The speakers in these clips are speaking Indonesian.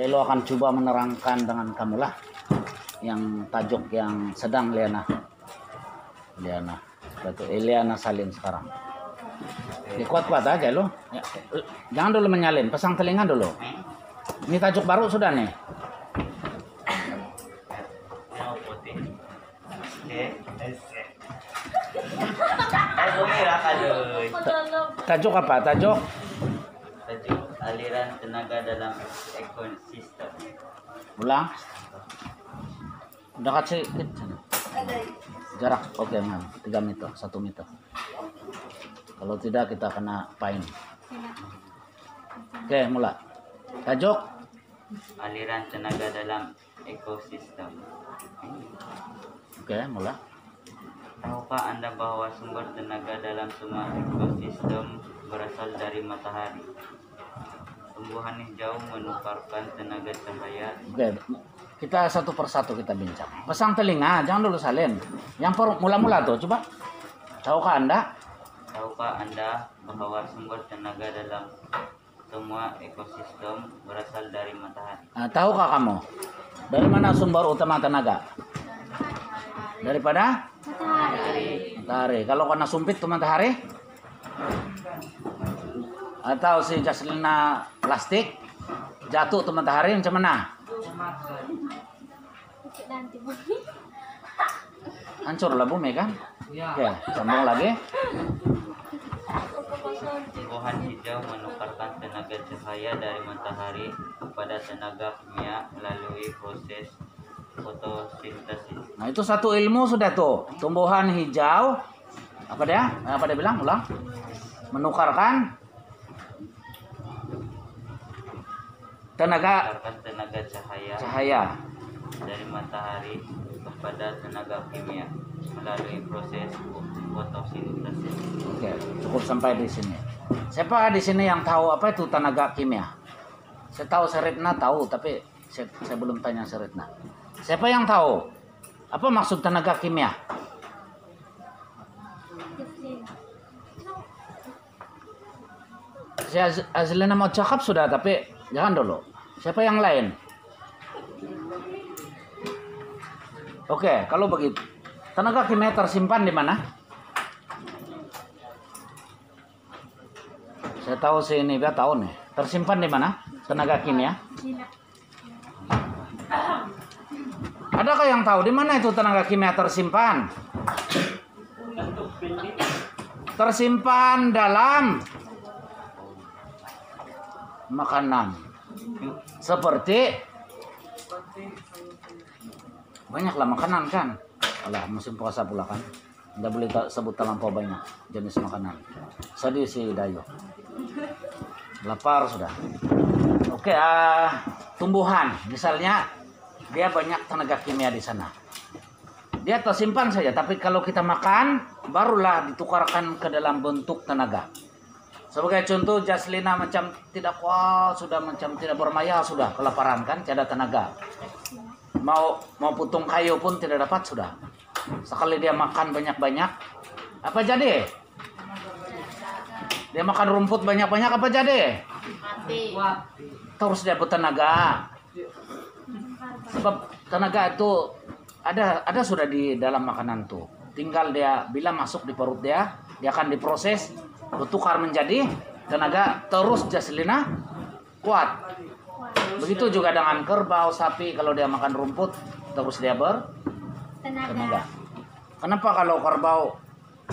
Elo akan coba menerangkan dengan kamu lah yang tajuk yang sedang Liana salin sekarang. Kuat-kuat aja lo. Ya, jangan dulu menyalin, pasang telinga dulu. Ini tajuk baru sudah nih. Tajuk apa? Tajuk aliran tenaga dalam ekosistem. Ulang. Dekat sedikit sana. Jarak oke, 3 meter, 1 meter. Kalau tidak kita kena fine. Oke, mulai. Tajuk Aliran tenaga dalam ekosistem. Oke, mulai. Tahukah Anda bahwa sumber tenaga dalam semua ekosistem berasal dari matahari? Tumbuhan hijau menukarkan tenaga cahaya. Oke, kita satu persatu kita bincang. Pasang telinga, jangan dulu salin. Yang mula-mula tuh, coba. Tahukah Anda bahwa sumber tenaga dalam semua ekosistem berasal dari matahari? Tahukah kamu dari mana sumber utama tenaga? Daripada matahari. Kalau kena sumpit tuh matahari? Atau si Jaslina plastik jatuh tuh matahari macam mana? Hancur lah bumi kan? Oke, sambung lagi. Tumbuhan hijau menukarkan tenaga cahaya dari matahari kepada tenaga kimia melalui proses fotosintesis. Nah, itu satu ilmu sudah tuh. Tumbuhan hijau apa dia? Apa dia bilang? Ulang. Menukarkan tenaga cahaya dari matahari kepada tenaga kimia melalui proses fotosintesis. Oke, cukup sampai di sini. Siapa di sini yang tahu apa itu tenaga kimia? Saya tahu Seritna tahu, tapi saya belum tanya Seritna. Siapa yang tahu apa maksud tenaga kimia? Saya Azlina mau cakap sudah, tapi jangan dulu. Siapa yang lain? Oke, kalau begitu, tenaga kimia tersimpan di mana? Saya tahu si ini dia tahu nih. Tersimpan di mana? Tenaga kimia? Adakah yang tahu di mana itu tenaga kimia tersimpan? Tersimpan dalam makanan. Seperti banyaklah makanan kan. Alah, musim puasa pula kan. Tidak boleh sebut terlampau banyak jenis makanan. Sedih si Dayo. Lapar sudah. Oke, tumbuhan misalnya dia banyak tenaga kimia di sana. Dia tersimpan saja, tapi kalau kita makan barulah ditukarkan ke dalam bentuk tenaga. Sebagai contoh, Jaslina macam tidak kuat, sudah macam tidak bermaya, sudah kelaparan kan, tidak ada tenaga. Mau putung kayu pun tidak dapat sudah. Sekali dia makan banyak-banyak, apa jadi? Dia makan rumput banyak-banyak, apa jadi? Mati. Terus dia bertenaga. Sebab tenaga itu ada sudah di dalam makanan tuh. Tinggal dia bila masuk di perut dia akan diproses, bertukar menjadi tenaga, terus Jaslina kuat. Begitu juga dengan kerbau, sapi, kalau dia makan rumput terus dia bertenaga. Kenapa kalau kerbau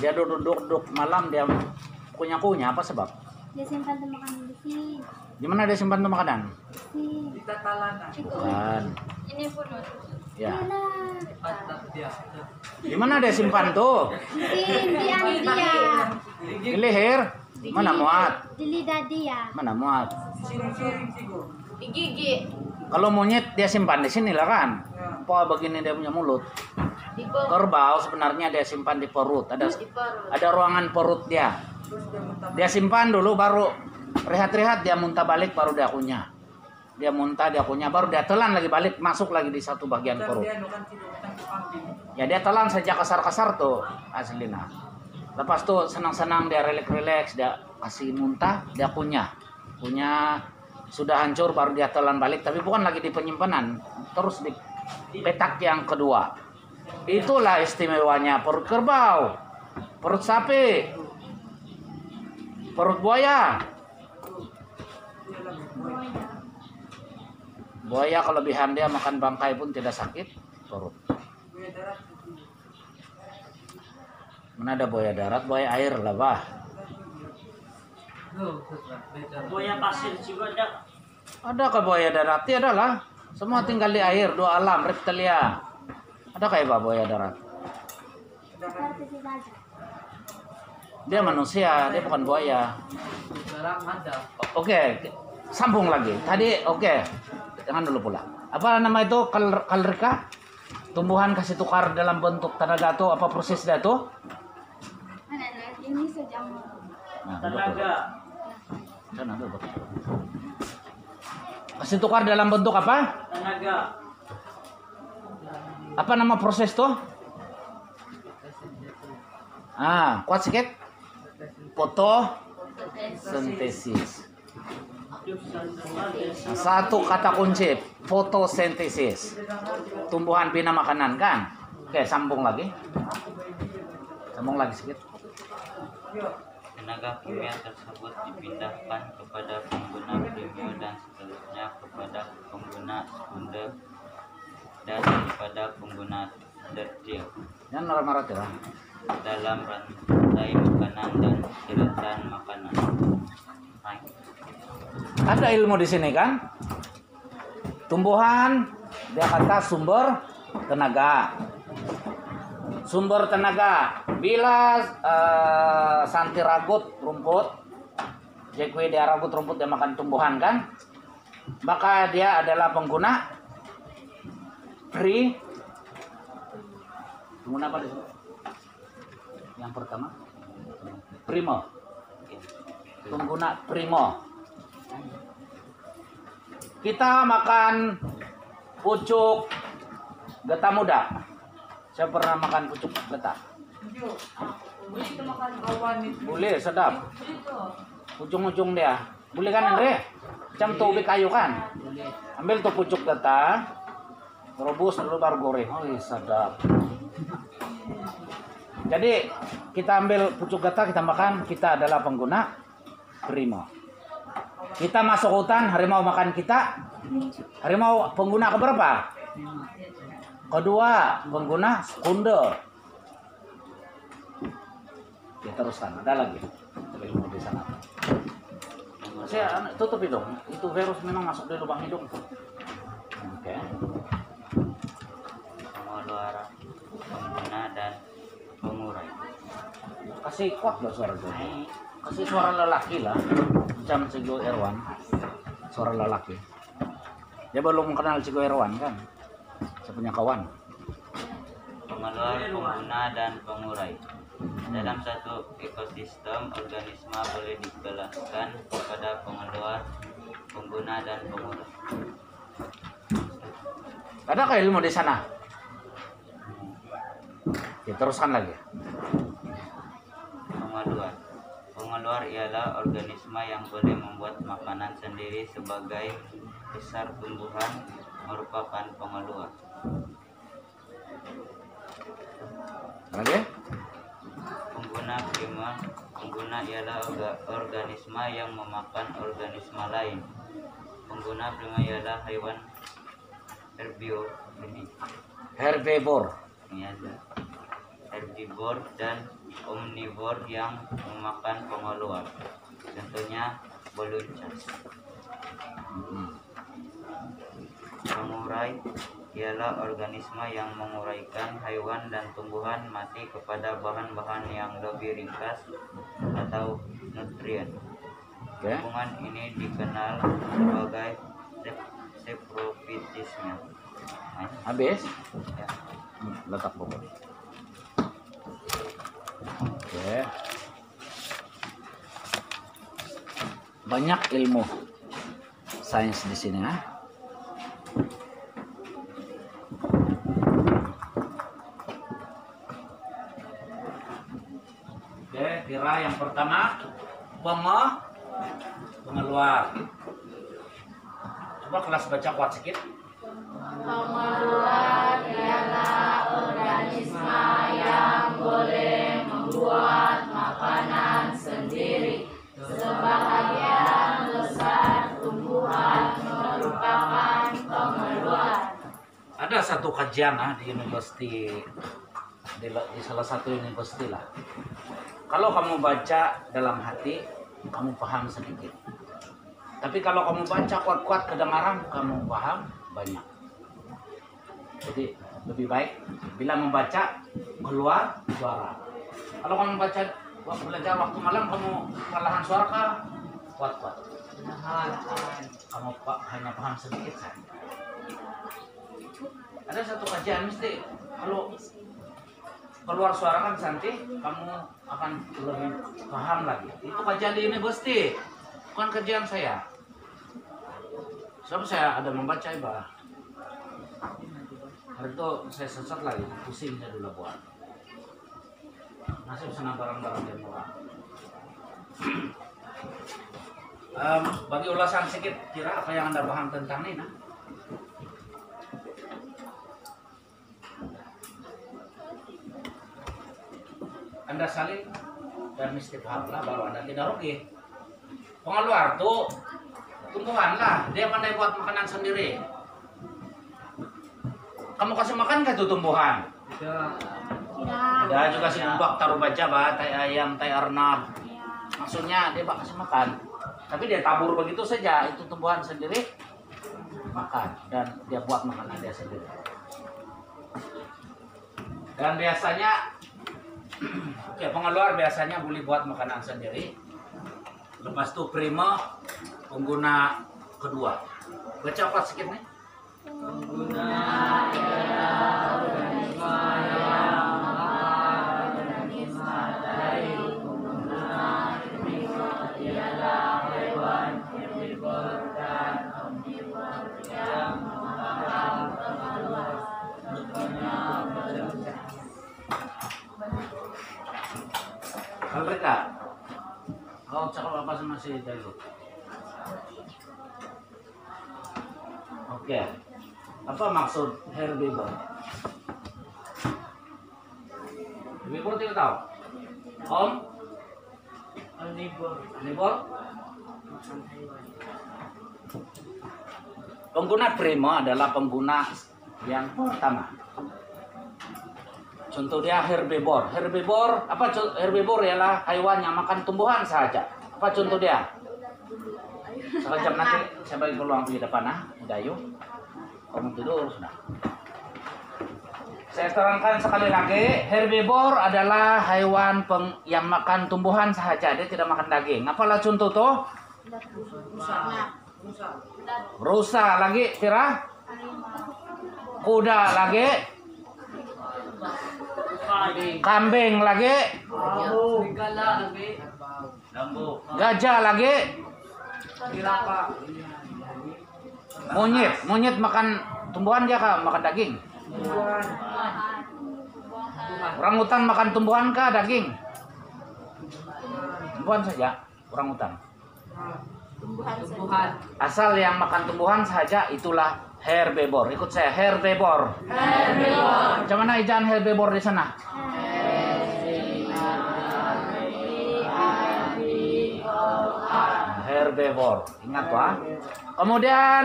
dia duduk malam dia kunyah-kunyah, apa sebab? Dia simpan tuh makanan di sini. Di mana dia simpan tuh makanan? Di Tatalanan. Bukan. ini pun. Ya. Dia. Di mana dia simpan tuh? Di dia. Di leher. Mana muat? Di lidah dia. Mana muat? Siring-siring siguro. Di gigi. Kalau monyet dia simpan di sini lah kan. Apa begini dia punya mulut? Di perut. Kerbau sebenarnya dia simpan di perut. Di perut. Ada ruangan perut dia. Dia simpan dulu, baru rehat-rehat dia muntah balik, baru dia kunyah. Dia muntah, dia kunyah, baru dia telan lagi balik, masuk lagi di satu bagian perut. Ya dia telan sejak kasar-kasar tuh Aslina. Lepas tuh senang-senang dia relax, dia kasih muntah, dia kunyah. Kunyah sudah hancur baru dia telan balik, tapi bukan lagi di penyimpanan, terus di petak yang kedua. Itulah istimewanya perut kerbau, perut sapi, perut buaya. Buaya kelebihan dia makan bangkai pun tidak sakit perut. Mana ada buaya darat, buaya air lah bah. Buaya pasir juga ada. Ada ke buaya darat? Tiada lah. Semua tinggal di air, dua alam, reptilia. Ada kayak bah buaya darat? Dia manusia, dia bukan buaya. Sekarang ada. Oke, sambung lagi. Tadi oke, jangan dulu pula. Apa nama itu kalrika? Tumbuhan kasih tukar dalam bentuk tenaga tuh apa proses dia tuh? Ini sejam. Nah, Tenaga. Sana betul. Kasih tukar dalam bentuk apa? Tenaga. Apa nama proses tuh? Kuat sedikit. Fotosintesis. Satu kata kunci, fotosintesis. Tumbuhan bina makanan kan? Oke, sambung lagi. Sambung lagi sedikit. Tenaga kimia tersebut dipindahkan kepada pengguna primio dan seterusnya kepada pengguna sekunder dan kepada pengguna tertier Jangan marah-marah tuh. dalam rantai makanan dan kiritan makanan. Baik. Ada ilmu di sini kan? Tumbuhan dia kata sumber tenaga. Sumber tenaga. Bila santi ragut rumput, jekwe dia ragut rumput dia makan tumbuhan kan? Maka dia adalah pengguna pengguna apa disebut? Yang pertama primo. Pengguna primo. Kita makan pucuk getah muda. Saya pernah makan pucuk getah. Boleh, sedap. Ujung-ujung dia. Boleh kan Andre? Macam tubik kayu kan? Ambil tuh pucuk getah, rebus dulu baru goreng. Oh, sedap. Jadi kita ambil pucuk getah, kita makan, kita adalah pengguna harimau. Kita masuk hutan, harimau makan kita. Harimau pengguna keberapa? Kedua, pengguna sekunder. Ya teruskan, ada lagi. Coba ilmu di sana. Saya tutup hidung. Itu virus memang masuk di lubang hidung. Oke. Pengeluar, pengguna dan pengurai. Kasih kuat loh suara gue. Kasih suara lelaki lah. Macam Cigo Erwan. Suara lelaki. Dia belum kenal Cigo Erwan kan? Saya punya kawan. Pengeluar, pengguna dan pengurai. Dalam satu ekosistem, organisme boleh dikelaskan kepada pengeluar, pengguna dan pengurai. Ada kayak ilmu di sana? Ya, teruskan lagi. Pengeluar. Pengeluar ialah organisme yang boleh membuat makanan sendiri sebagai besar tumbuhan merupakan pengeluar. Lagi? Pengguna prima. Pengguna ialah organisme yang memakan organisme lain. Pengguna prima ialah hewan herbivore. Herbivore. Ini ada herbivore dan omnivore yang memakan pengeluar. Contohnya beluncas. Pengurai ialah organisme yang menguraikan hewan dan tumbuhan mati kepada bahan-bahan yang lebih ringkas atau nutrien. Oke. Hubungan ini dikenal sebagai saprofitisme. Habis? Ya. Letak buku. Oke. Banyak ilmu sains di sini ya. Oke, kira yang pertama pengeluar. Coba kelas baca kuat sedikit. Pengeluar ialah organisme yang boleh membuat makanan sendiri. Sebagian besar tumbuhan merupakan pengeluar. Ada satu kajian di university, di salah satu university lah. Kalau kamu baca dalam hati, kamu paham sedikit. Tapi kalau kamu baca kuat-kuat kedengaran, kamu paham banyak. Jadi lebih baik bila membaca keluar suara. Kalau kamu baca belajar waktu malam, kamu perlahan suara kah? Kuat-kuat. Kamu hanya paham sedikit saja. Ada satu kajian mesti kalau keluar suara kan nanti kamu akan lebih paham lagi. Itu kajian di university, bukan kajian saya. Sebab saya ada membaca bah. Hari itu saya sesat lagi, pusing saya dulu buat. Nasib sana barang-barang yang murah. Bagi ulasan sedikit, kira apa yang Anda paham tentang ini? Nah? Anda salin dan mesti paham lah, baru Anda tidak rugi. Pengeluar tuh tumbuhan lah, dia pandai buat makanan sendiri. Kamu kasih makan ke tuh tumbuhan? Ada juga si bubak taruh baca bah, tai ayam, tai arnab. Maksudnya dia kasih makan, tapi dia tabur begitu saja, itu tumbuhan sendiri makan dan dia buat makanan dia sendiri. Dan biasanya oke, pengeluar biasanya boleh buat makanan sendiri. Lepas itu prima pengguna kedua. Baca apa sedikit nih? Pengguna ialah organisme yang makan organisme dari pengguna herbivor ialah hewan herbivor dan omnivor yang memakan pengeluar. Contohnya manusia. Alberta, kau cakap apa sama si Dayo? Oke, apa maksud herbivore? Herbivore tidak tahu? Om? Omnivore? Pengguna prima adalah pengguna yang pertama. Contoh dia herbivore. Herbivore apa? Herbivore ialah hewan yang makan tumbuhan saja. Apa contoh dia? Sekejap nanti saya bagi peluang di depan Dayu. Kamu tidur sudah. Saya terangkan sekali lagi, herbivore adalah hewan yang makan tumbuhan saja, dia tidak makan daging. Apalah contoh tuh? Rusa lagi, Tira? Kuda lagi? Kambing lagi? Gajah lagi? Monyet makan tumbuhan dia kah? Makan daging? Orangutan makan tumbuhan kah daging? Tumbuhan saja, orangutan. Tumbuhan. Asal yang makan tumbuhan saja itulah herbivore. Ikut saya, herbivore. Herbivore. Macam mana ejaan herbivore di sana? Herbivore. Ingat Pak. Kemudian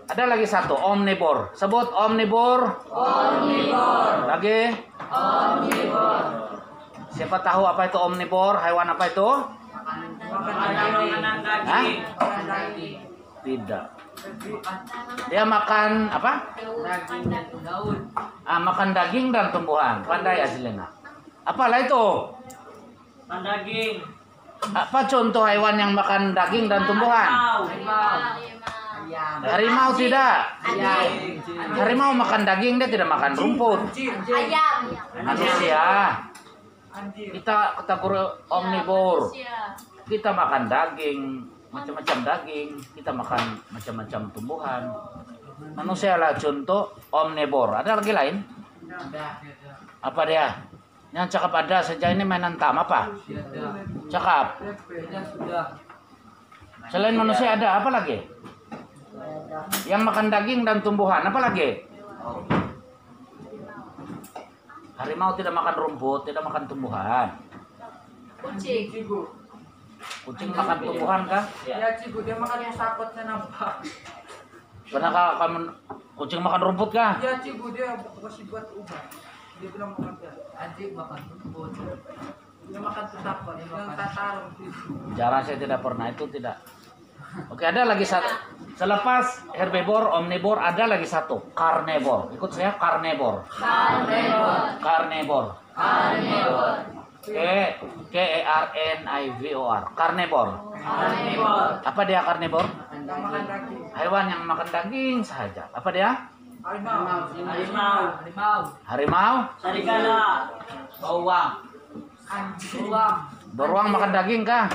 ada lagi satu, omnivore. Sebut omnivore. Omnivore. Lagi? Omnivore. Siapa tahu apa itu omnivore? Hewan apa itu? Makanan daging. Tidak. Dia makan apa? Daun. Makan daging dan tumbuhan. Pandai Azlina. Apalah itu? Makan daging. Apa contoh hewan yang makan daging dan tumbuhan? Harimau tidak. Harimau makan daging, dia tidak makan rumput. Ayam. Manusia. Kita kategori omnivore. Kita makan daging, macam-macam daging. Kita makan macam-macam tumbuhan. Manusia lah contoh omnivore. Ada lagi lain? Apa dia? Yang cakap ada saja ini mainan tam apa? Cakap. Selain manusia ada apa lagi? Yang makan daging dan tumbuhan, apa lagi? Harimau tidak makan rumput, tidak makan tumbuhan. Kucing. Kucing makan tumbuhan kah? Ya cigu dia makan sakotnya nampak. Pernahkah kamu kucing makan rumput kah? Ya cigu dia masih buat ubah. Dia bilang makan dia. Anjing makan rumput. Dia makan sakot yang tatarung cigu. Jarang, saya tidak pernah, itu tidak. Oke, ada lagi satu. Selepas herbivore, omnivore, ada lagi satu, carnivore. Ikut saya, carnivore. Carnivore. Carnivore. Carnivore. Apa dia carnivore? Yang makan daging. Hewan yang makan daging saja. Apa dia? Harimau. Harimau. Sarigala. Bawang. Anjing. Beruang makan daging kah?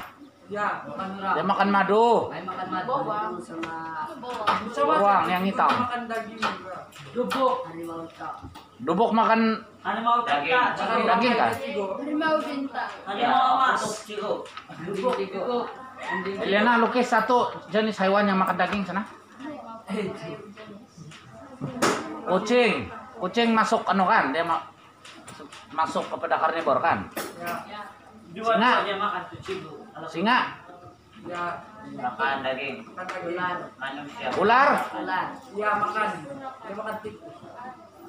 Ya. Dia makan madu. Ay makan bawang sama Beruang yang hitam. Makan daging juga. lubuk. Harimau tak. Dubuk makan Harimau daging kah? Harimau cinta. Harimau emas. Lubuk. Eliana, lukis satu jenis hewan yang makan daging sana. Kucing. Kucing masuk anu kan? Dia masuk kepada karnivor kan? Ya. Singa. Dia makan kucing. Singa. Ya. Makan daging Makan daging. manusia. Ular. Ya makan. Dia makan tikus.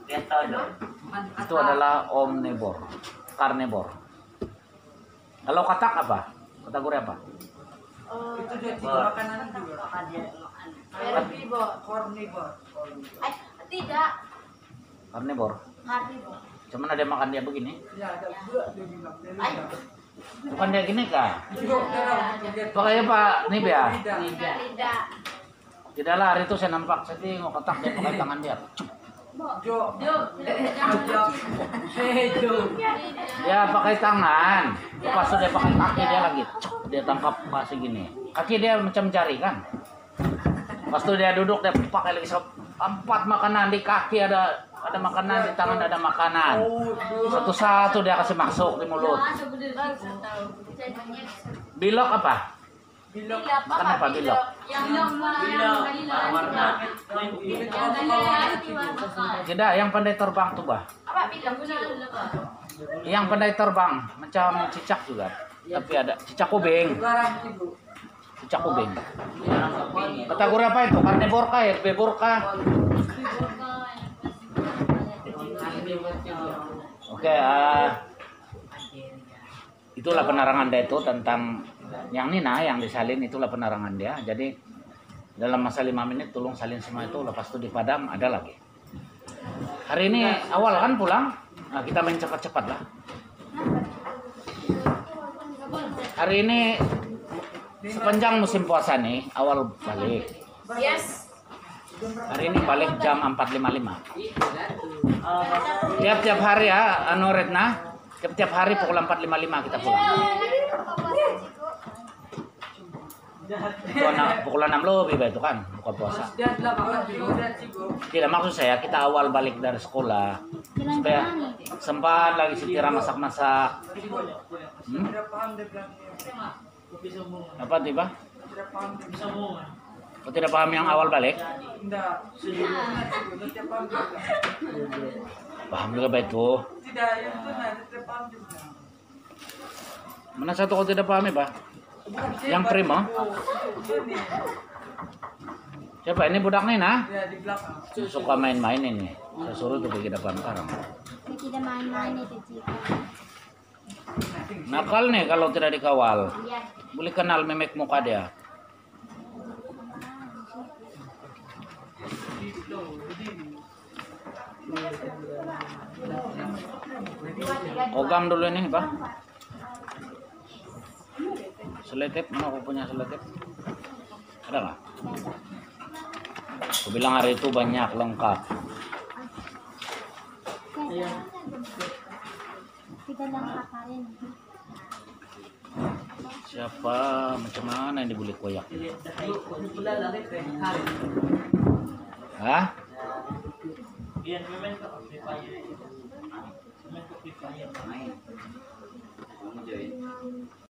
Dia tahu dong. Itu adalah omnivore. Carnivore. Kalau katak apa? Kategori apa? Itu dia cigu makanan juga. Herbivore. Carnivore. Tidak. Carnivore. Herbivore. Cuman ada makan dia begini. Ya ada dua dia bilang. Dia bilang. Bukan dia gini kah? Cigu dia Pakai Pak Nibia. Tidak. Tidak lari itu saya nampak. Saya tengok katak dia pakai tangan dia. Jo. Dia pakai tangan. Lepas itu dia pakai kaki dia lagi. Dia tangkap kasih gini. Kaki dia macam jari kan. Pas itu dia duduk dia pakai lagi 4 makanan di kaki ada makanan, di tangan ada makanan. Satu-satu dia kasih masuk di mulut. Bilok apa? Bilok. Kenapa bilok? Yang warna. Tidak, yang pandai terbang tuh bah. Apa bilang? Yang pandai terbang macam cicak juga. Tapi ada cicak kubing. Garang cigu. Cicak kubing. Kategori apa itu? Carnivore kah? Herbivore kah? Oke, itulah penerangan dia itu tentang yang Nina yang disalin, itulah penerangan dia. Jadi dalam masa 5 menit tolong salin semua itu, lepas itu dipadam ada lagi. Hari ini awal kan pulang, nah, kita main cepat-cepat lah. Hari ini sepanjang musim puasa nih awal balik. Yes. Hari ini balik jam 4.55. Tiap-tiap hari ya, anu Retna. Tiap-tiap hari pukul 4.55 kita pulang. Pukul 6 lebih baik itu kan, buka puasa. Dia makan cigu. Dia cigu. Tidak, maksud saya kita awal balik dari sekolah supaya sempat lagi si Tira masak-masak. Tidak paham dia bilang. Apa tiba? Tidak paham dia bilang. Kau tidak paham yang awal balik? Tidak. Cigu. Tidak paham dia bilang. Paham juga baik tuh. Tidak, yang itu tidak paham dia bilang. Mana satu kau tidak pahami, Pak? Yang prima? Ini. Siapa ini budak nih nah? Ya di belakang. Suka main-main ini. Saya suruh tuh kita paham sekarang. Tidak main-main itu Cika. Nakal nih kalau tidak dikawal. Iya. Boleh kenal memek muka dia. Ogam dulu ini, Pak. Seletip, mana aku punya seletip? Ada nggak? Aku bilang hari itu banyak lengkap. Kita lengkap hari ini. Siapa macam mana yang dibeli koyak? Hah? Yan, women ko, Free Fire. Women ko, Free Fire. Main. Kamu join.